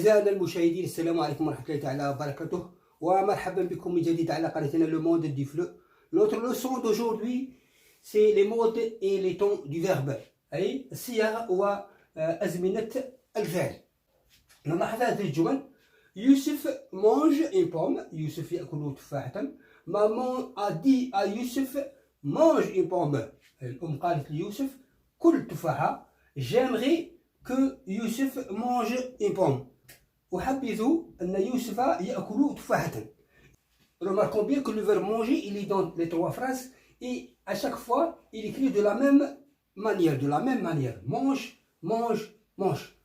أعزائنا المشاهدين، السلام عليكم ورحمة الله تعالى وبركاته، ومرحبا بكم من جديد على قناتنا Le Monde du Fleu. Notre leçon d'aujourd'hui, c'est les modes et les tons du verbe. أي صيغ وأزمنة الفعل. نلاحظ هذه الجمل: يوسف mange une pomme. يوسف يأكل تفاحة. Maman a dit à Youssef mange une pomme. الأم قالت ليوسف كل تفاحة. J'aimerais que Youssef mange une pomme. أحبذ أن يوسف يأكل تفاحة. Remarquons bien que le verbe manger, il est dans les trois phrases et à chaque fois, il écrit de la même manière. Mange, mange, mange.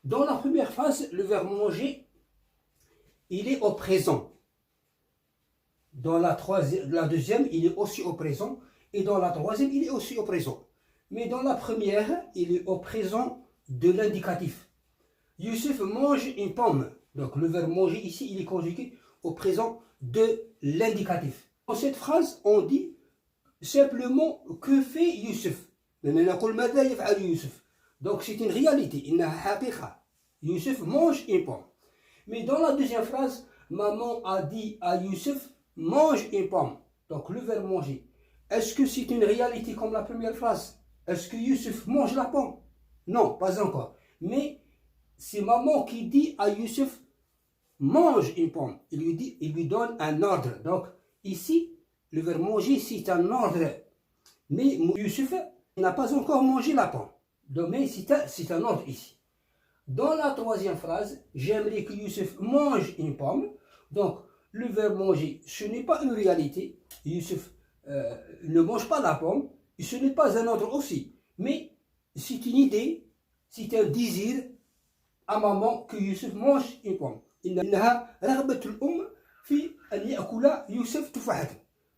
Dans la première phrase, le verbe manger, il est au présent. Dans la deuxième, il est aussi au présent. Et dans la troisième, il est aussi au présent. Mais dans la première, il est au présent de l'indicatif. Youssef mange une pomme. Donc le verbe manger ici, il est conjugué au présent de l'indicatif. Dans cette phrase, on dit simplement que fait Youssef. Donc c'est une réalité. Youssef mange une pomme. Mais dans la deuxième phrase, maman a dit à Youssef mange une pomme. Donc le verbe manger. Est-ce que c'est une réalité comme la première phrase? Est-ce que Youssef mange la pomme? Non, pas encore. Mais c'est maman qui dit à Youssef mange une pomme. Il lui donne un ordre. Donc ici, le verbe manger, c'est un ordre. Mais Youssef n'a pas encore mangé la pomme. Donc, mais c'est un ordre ici. Dans la troisième phrase, j'aimerais que Youssef mange une pomme. Donc le verbe manger, ce n'est pas une réalité. Youssef ne mange pas la pomme. Et ce n'est pas un ordre aussi. Mais c'est une idée, c'est un désir à maman que Youssef mange une pomme. إنها رغبة الأم في أن يأكل يوسف تفاحة.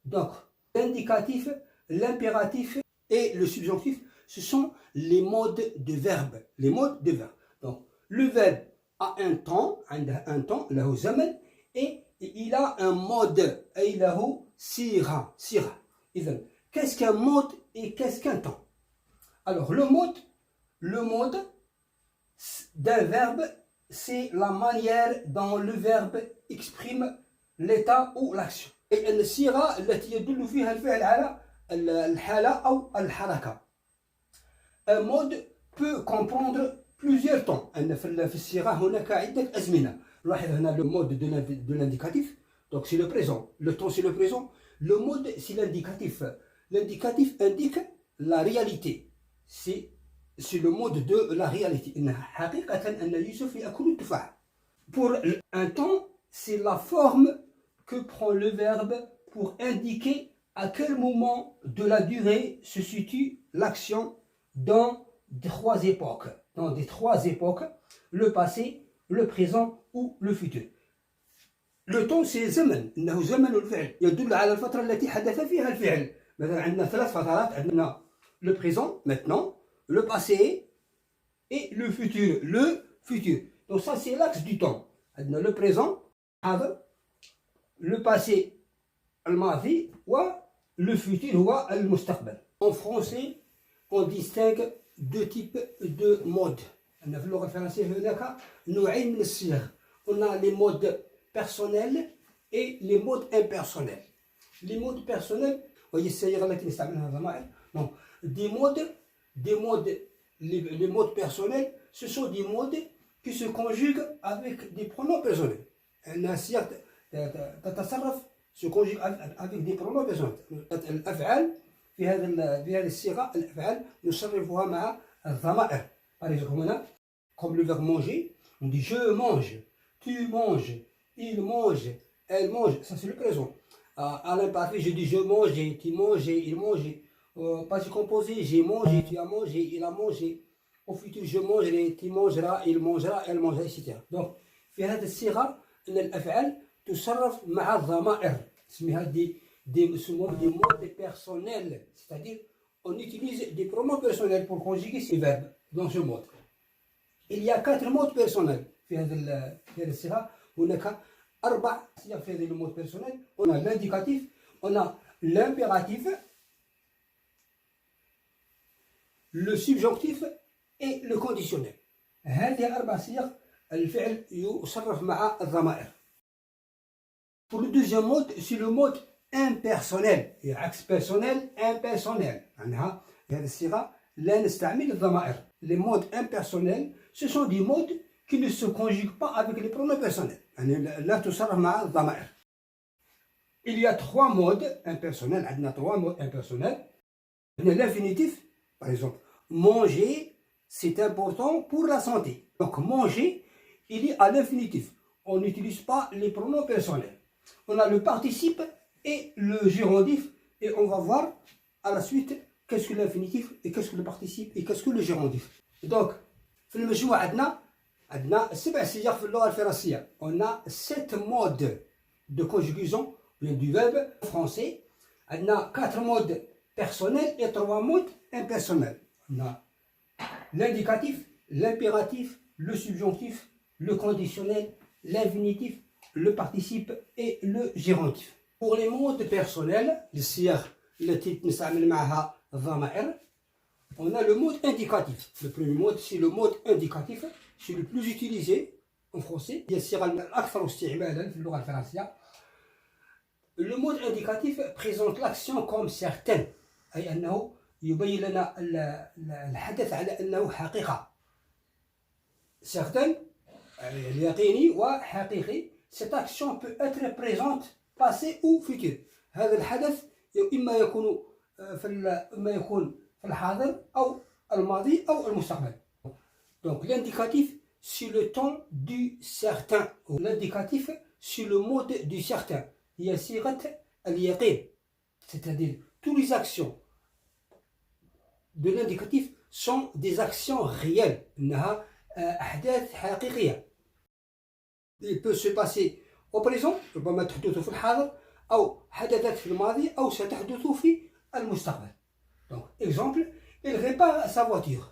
Donc, l'indicatif, l'impératif et le subjonctif, ce sont les modes de verbe. Les modes de verbe. Donc, le verbe a un temps, له زمن, et il a un mode, أي له صيغة. إذن, qu'est-ce qu'un mode et qu'est-ce qu'un temps? Alors, le mode d'un verbe, c'est la manière dont le verbe exprime l'état ou l'action. Et الصيغة التي يدل فيها الفعل على الحالة أو الحركة. Un mode peut comprendre plusieurs temps. في الصيغة هناك عدة أزمنة. لاحظ هنا le mode de l'indicatif. Donc c'est le présent. Le temps c'est le présent. Le mode c'est l'indicatif. L'indicatif indique la réalité. C'est le mode de la réalité. Pour un temps, c'est la forme que prend le verbe pour indiquer à quel moment de la durée se situe l'action dans trois époques. Dans des trois époques, le passé, le présent ou le futur. Le temps c'est زمن. إنه زمن الفعل يدل على الفترة التي حدث فيها الفعل. مثلا عندنا ثلاث فترات. عندنا le présent, maintenant, le passé et le futur. Donc ça c'est l'axe du temps. Le présent, le passé, الماضي, le futur, المستقبل. En français, on distingue deux types de modes. في اللغة الفرنسية هناك نوعين من الصيغ. On a les modes personnels et les modes impersonnels. Les modes personnels, voyez الصيغة التي نستعملها الضمائر. Non, les modes personnels, ce sont des modes qui se conjuguent avec des pronoms personnels. الصيغ تتصرف se conjugue avec des pronoms personnels. الأفعال في هذه الصيغة، الأفعال نصرفها مع الضمائر. Par exemple, هنا comme le verbe manger, on dit je mange, tu manges, il mange, elle mange. Ça c'est le présent. À l'imparfait, je dis je mange, tu manges, il mange. Passé composé, j'ai mangé, tu as mangé, il a mangé. Au futur, je mangerai, tu mangeras, il mangera, elle mangera, etc. Donc, في هذه الصيغة أن الأفعال تصرف مع الضمائر. اسمها des modes personnels. C'est-à-dire, on utilise des pronoms personnels pour conjuguer ces verbes dans ce mode. Il y a 4 modes personnels. في هذه الصيغة هناك 4 صيغ في هذه المود personnel. On a l'indicatif, on a l'impératif, le subjonctif et le conditionnel. هذه 4 صيغ الفعل يصرف مع الضمائر. Pour le deuxième mode, c'est le mode impersonnel. عكس personnel, impersonnel. معناها هذه الصيغة لا نستعمل الضمائر. Les modes impersonnels, ce sont des modes qui ne se conjuguent pas avec les pronoms personnels. يعني لا تصرف مع الضمائر. Il y a trois modes impersonnels. عندنا trois modes impersonnels. L'infinitif, par exemple, manger, c'est important pour la santé. Donc manger, il est à l'infinitif. On n'utilise pas les pronoms personnels. On a le participe et le gérondif, et on va voir à la suite qu'est-ce que l'infinitif et qu'est-ce que le participe et qu'est-ce que le gérondif. Donc, في المجموع عندنا 7 صيغ في اللغة الفرنسية. On a 7 modes de conjugaison du verbe français. عندنا 4 modes personnels et 3 modes impersonnels. On a l'indicatif, l'impératif, le subjonctif, le conditionnel, l'infinitif, le participe et le gérondif. Pour les modes personnels, الصيغ التي نستعمل معها الضمائر, on a le mode indicatif. Le premier mode, c'est le mode indicatif. C'est le plus utilisé en français. هي الصيغة الأكثر استعمالا في اللغة الفرنسية. Le mode indicatif présente l'action comme certaine, أي أنه يبين لنا الحدث على أنه حقيقة. Certaine, يقيني وحقيقي. Cette action peut être présente, passée ou future. هذا الحدث إما يكون في الحاضر أو الماضي أو المستقبل. Donc l'indicatif, c'est le temps du certain. L'indicatif, c'est le mode du certain. هي صيغة اليقين. C'est-à-dire, toutes les actions de l'indicatif sont des actions réelles. إنها أحداث حقيقية. Il peut se passer au présent, ربما تحدث في الحاضر أو حدثت في الماضي أو ستحدث في المستقبل. Donc, exemple, il répare sa voiture.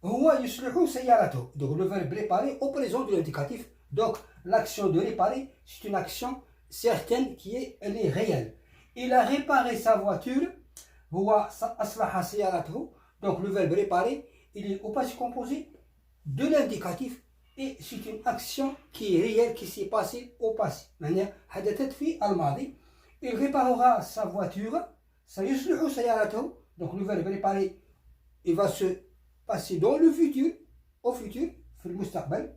هو يصلح سيارته. Donc, le verbe réparer au présent de l'indicatif. Donc, l'action de réparer, c'est une action certaine elle est réelle. Il a réparé sa voiture. هو أصلح سيارته. Donc, le verbe réparer, il est au passé composé de l'indicatif. Et c'est une action qui est réelle, qui s'est passée au passé. حدثت في الماضي. Il réparera sa voiture. سيصلح سيارته. Donc le verbe réparer, il va se passer dans le futur, au futur, في المستقبل.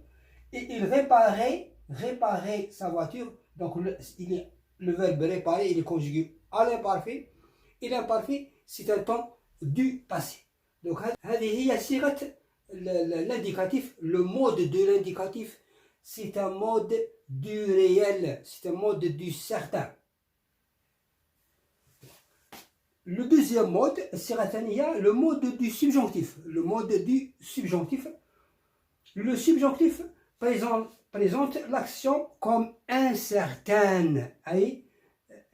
Et il réparait sa voiture. Donc le verbe réparer, il est conjugué à l'imparfait. Et l'imparfait, c'est un temps du passé. Donc هذه هي صيغة l'indicatif. Le mode de l'indicatif, c'est un mode du réel, c'est un mode du certain. Le deuxième mode, le mode du subjonctif. Le mode du subjonctif. Le subjonctif présente l'action comme incertaine. أي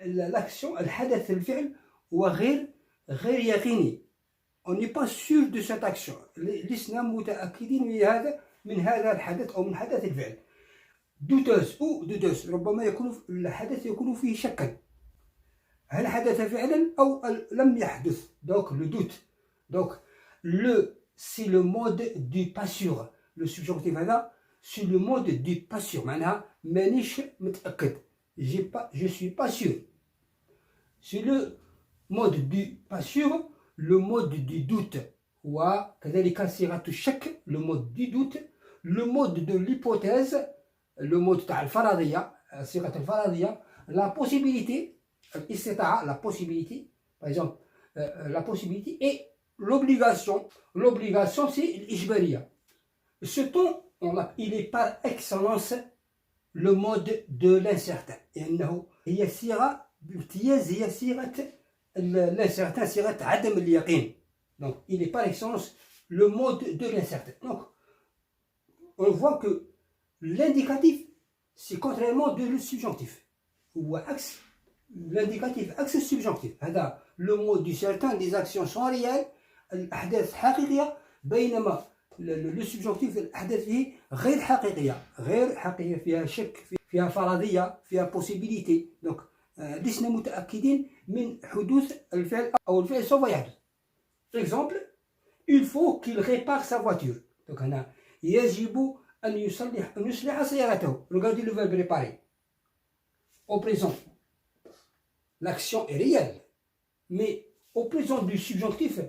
l'action, الحدث الفعل وغير يقيني. On n'est pas sûr de cette action. لسنا متأكدين من هذا الحدث أو من حدث الفعل. douteuse ou douteuse. ربما يكون الحدث يكون فيه شكا. هل حدث فعلا أو لم يحدث. Donc le doute. Donc c'est le mode du pas sûr. Le subjonctif هذا c'est le mode du pas sûr. معناها مانيش متأكد. Je suis pas sûr. C'est le mode du pas sûr. Le mode du doute. وكذلك صيغة الشك. Le mode du doute. Le mode de l'hypothèse. Le mode تاع الفرضية. صيغة الفرضية. La possibilité. La possibilité, par exemple, la possibilité et l'obligation. L'obligation, c'est l'ijbariya. Ce temps, il est par excellence le mode de l'incertain. هي صيغة بامتياز هي صيغة l'incertain, صيغة عدم اليقين. Donc, il est par excellence le mode de l'incertain. Donc, on voit que l'indicatif, c'est contrairement de le subjonctif. Ou axe. L'indicatif axe subjonctif. هذا le mot du certain, des actions sont réelles. الأحداث حقيقية. بينما le subjonctif الأحداث فيه غير حقيقية. فيها شك, فيها فرضية, فيها possibilité. Donc لسنا متأكدين من حدوث الفعل أو الفعل سوف يحدث. Exemple, il faut qu'il répare sa voiture. Donc هنا يجب أن يصلح سيارته. Regardez le verbe réparer. Au présent, l'action est réelle. Mais au présent du subjonctif,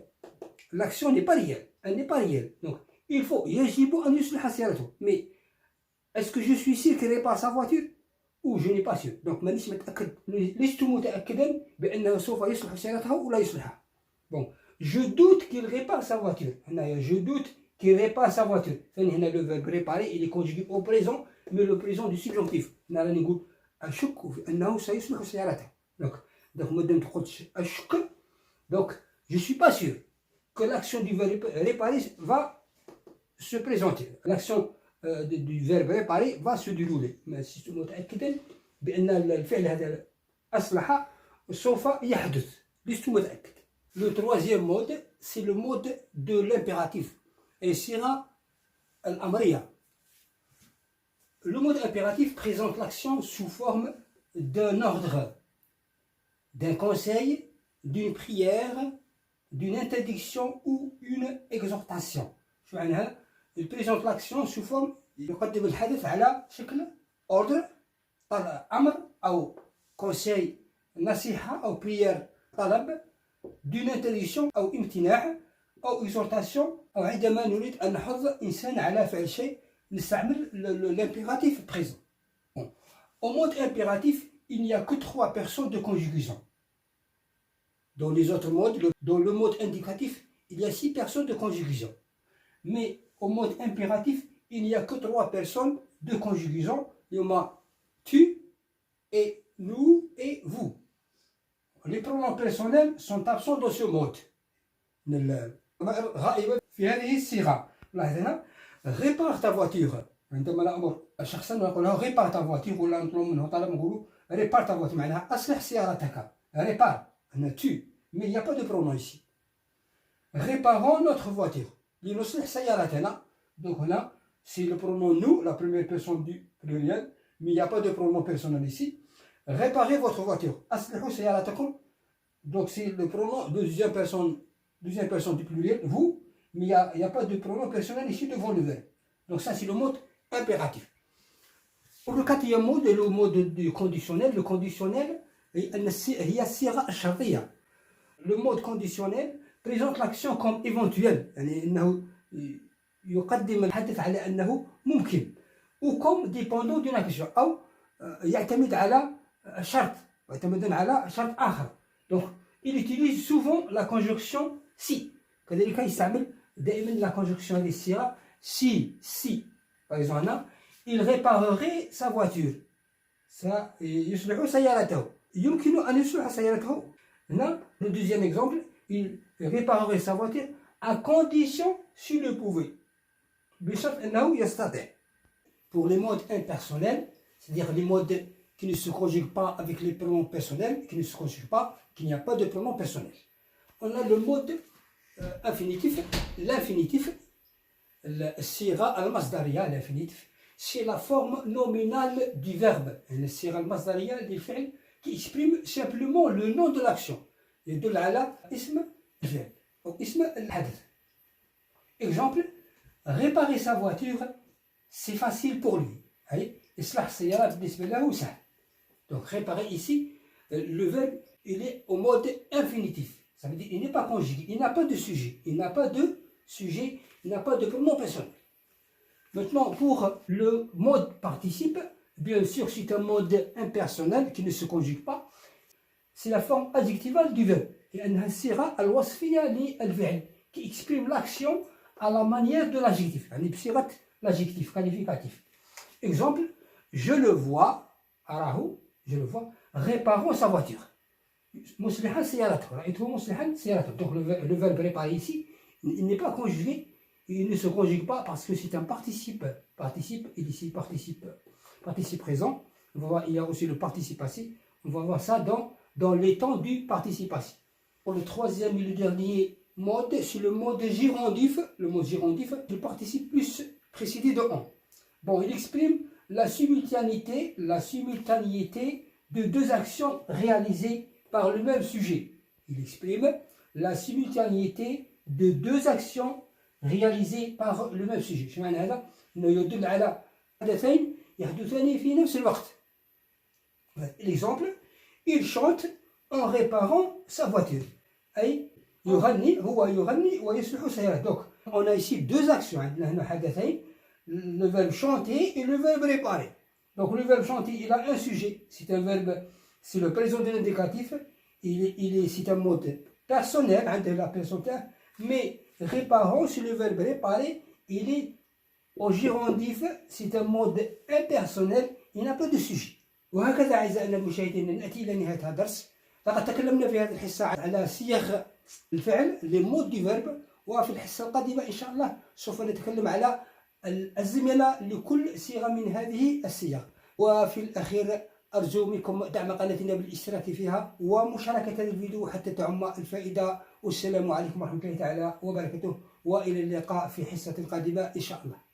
l'action n'est pas réelle. Elle n'est pas réelle. Donc, il faut يجب أن يصلح سيارته. Mais est-ce que je suis sûr qu'il répare sa voiture ou je n'ai pas sûr. Donc مانيش متأكد. لست متأكدا بأنه سوف يصلح سيارته ولا يصلحها. Bon, je doute qu'il répare sa voiture. Je doute qu'il répare sa voiture. Le verbe réparer, il est conjugué au présent, mais le présent du subjonctif. نقول أشك في أنه سيصلح سيارته. Donc مادام تقولش أشك, donc je suis pas sûr que l'action du verbe réparer va se présenter. L'action du verbe réparer va se dérouler. Mais si متأكدا بأن الفعل هذا أصلح سوف يحدث. لست متأكد. Le troisième mode, c'est le mode de l'impératif. Et sera l'amriya. Le mode impératif présente l'action sous forme d'un ordre, d'un conseil, d'une prière, d'une interdiction ou une exhortation. Il présente l'action sous forme يقدم الحدث على شكل ordre, أمر أو conseil, نصيحة أو prière, طلب, d'une interdiction أو امتناع أو exhortation. أو عندما نريد أن نحض إنسان على فعل شيء نستعمل l'impératif présent. Bon. Au mode impératif, il n'y a que 3 personnes de conjugaison. Dans les autres modes, dans le mode indicatif, il y a 6 personnes de conjugaison. Mais au mode impératif, il n'y a que 3 personnes de conjugaison. Il y a tu et nous et vous. Les pronoms personnels sont absents dans ce mode. في هذه الصيغة. لاحظ هنا répare ta voiture. عندما نأمر شخصا نقول له répare ta voiture ولا نطلب منه طلب نقول répare ta voiture معناها أصلح سيارتك. répare. هنا tu. Mais il n'y a pas de pronom ici. Réparons notre voiture. لنصلح سيارتنا. Donc là, c'est le pronom nous, la première personne du pluriel, mais il n'y a pas de pronom personnel ici. Réparez votre voiture. أصلحوا سيارتكم. Donc c'est le pronom deuxième personne du pluriel, vous, mais il n'y a pas de pronom personnel ici devant le verbe. Donc ça c'est le mode impératif. Pour le quatrième mode, le mode du conditionnel, le conditionnel, هي الصيغة الشرطية. Le mode conditionnel présente l'action comme éventuelle, يعني أنه يقدم الحدث على أنه ممكن, ou comme dépendant d'une action, أو يعتمد على شرط, يعتمد على شرط آخر. Donc il utilise souvent la conjonction si. كذلك يستعمل دائما la conjonction للصيغة si. Par exemple هنا il réparerait sa voiture. يصلح سيارته. يمكن أن يصلح سيارته. هنا le deuxième exemple, il réparerait sa voiture à condition s'il le pouvait. بشرط أنه يستطيع. Pour les modes impersonnels, c'est-à-dire les modes qui ne se conjuguent pas avec les pronoms personnels, qui ne se conjuguent pas, qu'il n'y a pas de pronom personnel. On a le mode infinitif, l'infinitif, الصيغة المصدرية, l'infinitif, c'est la forme nominale du verbe. الصيغة المصدرية للفعل qui exprime simplement le nom de l'action. يدل على اسم الفعل أو اسم الحدث. Exemple, réparer sa voiture, c'est facile pour lui. إصلاح السيارة بالنسبة له سهل. Donc réparer ici, le verbe il est au mode infinitif. Ça veut dire il n'est pas conjugué, il n'a pas de sujet, il n'a pas de pronom personnel. Maintenant pour le mode participe, bien sûr c'est un mode impersonnel qui ne se conjugue pas. C'est la forme adjectivale du verbe. لأنها الصيغة الوصفية للفعل qui exprime l'action à la manière de l'adjectif. يعني بصيغة l'adjectif qualificatif. Exemple, je le vois, أراه, je le vois, réparons sa voiture. مصلحا سيارته, رأيته مصلحا سيارته. Donc le verbe réparer ici, il n'est pas conjugué, il ne se conjugue pas parce que c'est un participe. Participe, et ici participe présent. On va voir, il y a aussi le participe passé. On va voir ça dans les temps du participe passé. Pour le troisième et le dernier mode, c'est le mode girondif. Le mode girondif, le participe plus précédé de on. Bon, il exprime la simultanéité de 2 actions réalisées par le même sujet. Il exprime la simultanéité de 2 actions réalisées par le même sujet. إنه يدل على حدثين يحدثان في نفس الوقت. L'exemple, il chante en réparant sa voiture. أي يغني، هو يغني ويصلح سيارته. Donc, on a ici deux actions. هنا حدثين، le verbe chanter et le verbe réparer. Donc le verbe chanter, il a un sujet. C'est un verbe, c'est le présent de l'indicatif. C'est un mode personnel de la personne. Mais réparant, c'est le verbe réparer. Il est au gérondif. C'est un mode impersonnel. Il n'a pas de sujet. وهكذا أعزائنا المشاهدين نأتي إلى نهاية هذا الدرس. لقد تكلمنا في هذه الحصة على صيغ الفعل les modes du verbe. وفي الحصة القادمة إن شاء الله سوف نتكلم على الزملاء لكل صيغة من هذه الصيغ. وفي الأخير أرجو منكم دعم قناتنا بالاشتراك فيها ومشاركة هذا الفيديو حتى تعم الفائدة. والسلام عليكم ورحمة الله تعالى وبركاته، وإلى اللقاء في حصة قادمة إن شاء الله.